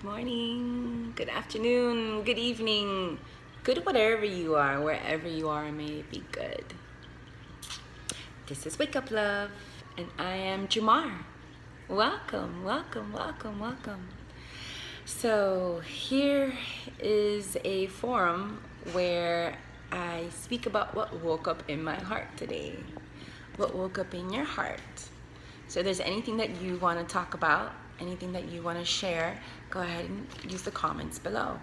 Good morning, good afternoon, good evening, good whatever you are, wherever you are, may it be good. This is Wake Up Love, and I am Jamar. Welcome, welcome, welcome, welcome. So here is a forum where I speak about what woke up in my heart today. What woke up in your heart. So if there's anything that you want to talk about, anything that you want to share, go ahead and use the comments below.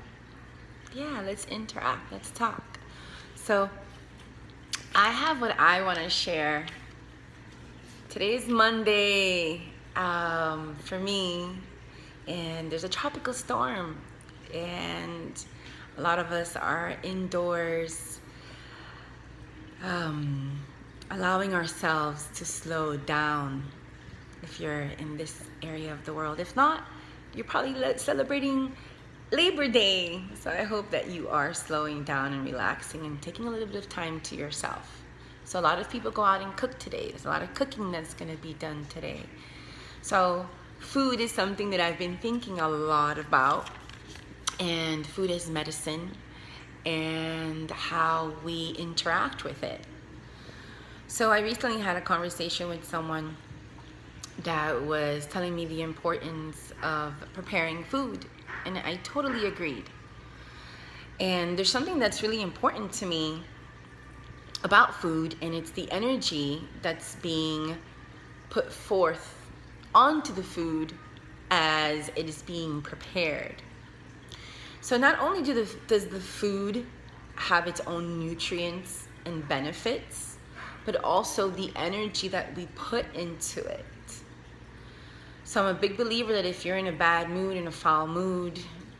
Yeah, let's interact, let's talk. So I have what I want to share. Today is Monday for me, and there's a tropical storm, and a lot of us are indoors, allowing ourselves to slow down. If you're in this area of the world, if not, you're probably celebrating Labor Day. So I hope that you are slowing down and relaxing and taking a little bit of time to yourself. So a lot of people go out and cook today. There's a lot of cooking that's going to be done today. So food is something that I've been thinking a lot about, and food is medicine and how we interact with it. So I recently had a conversation with someone that was telling me the importance of preparing food, and I totally agreed. And there's something that's really important to me about food, and it's the energy that's being put forth onto the food as it is being prepared. So not only does the food have its own nutrients and benefits, but also the energy that we put into it. So I'm a big believer that if you're in a bad mood, in a foul mood,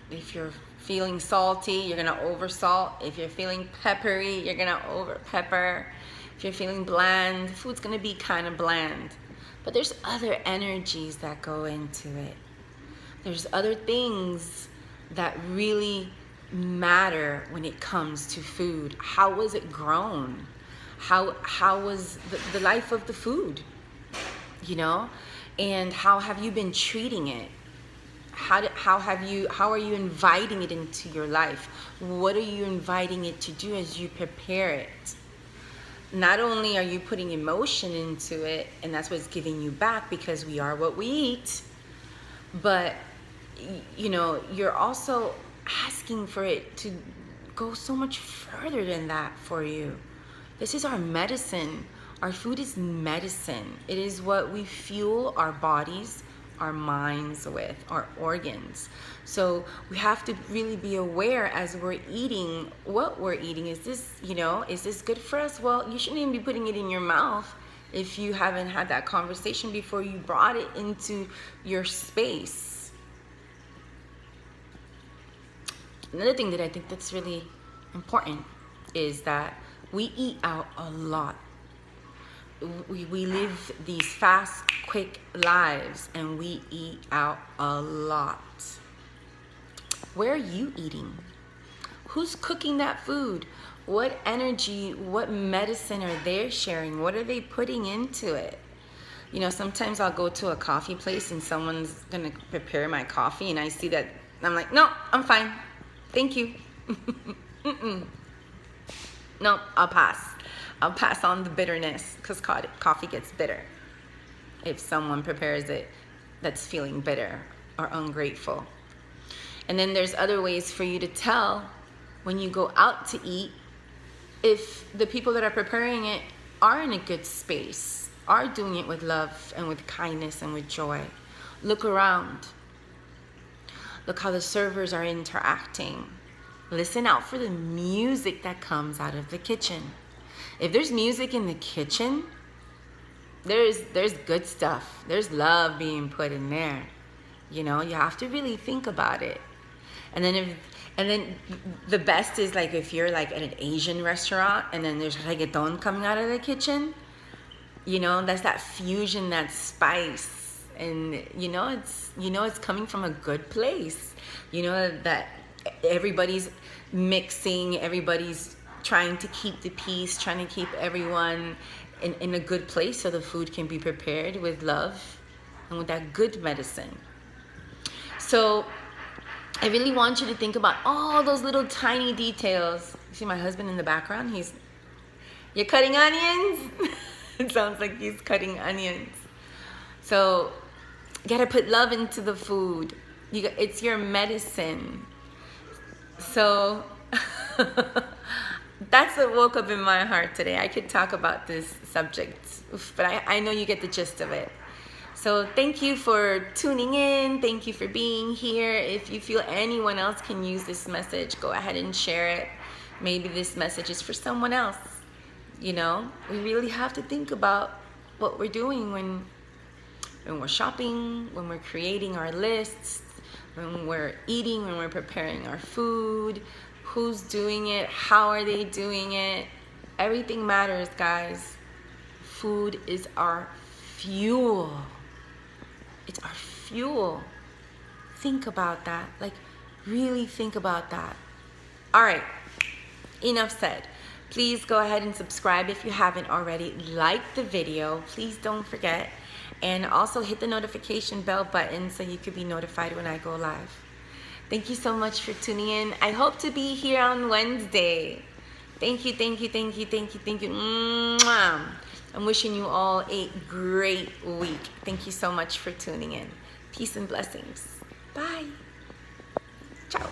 if you're feeling salty, you're gonna over salt. If you're feeling peppery, you're gonna over pepper. If you're feeling bland, food's gonna be kind of bland. But there's other energies that go into it. There's other things that really matter when it comes to food. How was it grown? How was the life of the food? You know? And how have you been treating it? How are you inviting it into your life? What are you inviting it to do as you prepare it? Not only are you putting emotion into it, and that's what's giving you back, because we are what we eat, but you know, you're also asking for it to go so much further than that for you. This is our medicine. Our food is medicine. It is what we fuel our bodies, our minds with, our organs. So we have to really be aware as we're eating what we're eating. Is this, is this good for us? Well, you shouldn't even be putting it in your mouth if you haven't had that conversation before you brought it into your space. Another thing that I think that's really important is that we eat out a lot. We live these fast, quick lives, and we eat out a lot. Where are you eating? Who's cooking that food? What energy, what medicine are they sharing? What are they putting into it? You know, sometimes I'll go to a coffee place and someone's gonna prepare my coffee, and I see that, I'm like, no, I'm fine. Thank you. No, I'll pass. I'll pass on the bitterness, because coffee gets bitter if someone prepares it that's feeling bitter or ungrateful. And then there's other ways for you to tell when you go out to eat if the people that are preparing it are in a good space, are doing it with love and with kindness and with joy. Look around. Look how the servers are interacting. Listen out for the music that comes out of the kitchen. If there's music in the kitchen, there's good stuff. There's love being put in there. You know, you have to really think about it. And then the best is like if you're like at an Asian restaurant and then there's reggaeton coming out of the kitchen. You know, that's that fusion, that spice, and it's coming from a good place. You know that everybody's mixing, everybody's trying to keep the peace, trying to keep everyone in a good place so the food can be prepared with love and with that good medicine. So I really want you to think about all those little tiny details. You see my husband in the background? You're cutting onions? It sounds like he's cutting onions. So, you gotta put love into the food. It's your medicine. So, that's what woke up in my heart today. I could talk about this subject, but I know you get the gist of it. So thank you for tuning in. Thank you for being here. If you feel anyone else can use this message, go ahead and share it. Maybe this message is for someone else. You know, we really have to think about what we're doing when we're shopping, when we're creating our lists, when we're eating, when we're preparing our food. Who's doing it? How are they doing it? Everything matters, guys. Food is our fuel. It's our fuel. Think about that. Like, really think about that. All right, enough said. Please go ahead and subscribe if you haven't already. Like the video, please don't forget. And also hit the notification bell button so you can be notified when I go live. Thank you so much for tuning in. I hope to be here on Wednesday. Thank you, thank you, thank you, thank you, thank you. Mwah. I'm wishing you all a great week. Thank you so much for tuning in. Peace and blessings. Bye. Ciao.